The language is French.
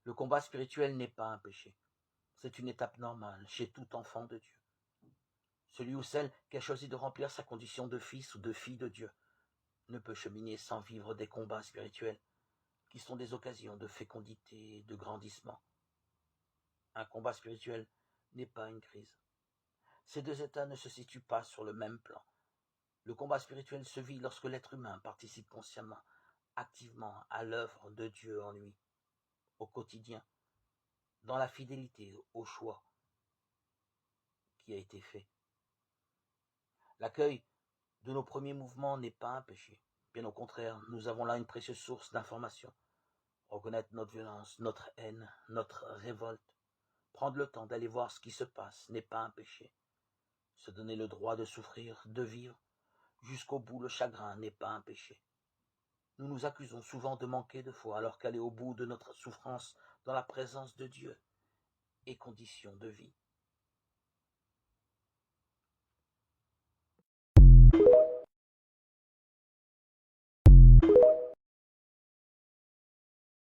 Le combat spirituel n'est pas un péché. C'est une étape normale chez tout enfant de Dieu. Celui ou celle qui a choisi de remplir sa condition de fils ou de fille de Dieu ne peut cheminer sans vivre des combats spirituels qui sont des occasions de fécondité et de grandissement. Un combat spirituel n'est pas une crise. Ces deux états ne se situent pas sur le même plan. Le combat spirituel se vit lorsque l'être humain participe consciemment, activement à l'œuvre de Dieu en lui, au quotidien, dans la fidélité au choix qui a été fait. L'accueil de nos premiers mouvements n'est pas un péché. Bien au contraire, nous avons là une précieuse source d'information. Reconnaître notre violence, notre haine, notre révolte, prendre le temps d'aller voir ce qui se passe n'est pas un péché. Se donner le droit de souffrir, de vivre, jusqu'au bout le chagrin n'est pas un péché. Nous nous accusons souvent de manquer de foi alors qu'aller au bout de notre souffrance dans la présence de Dieu est condition de vie.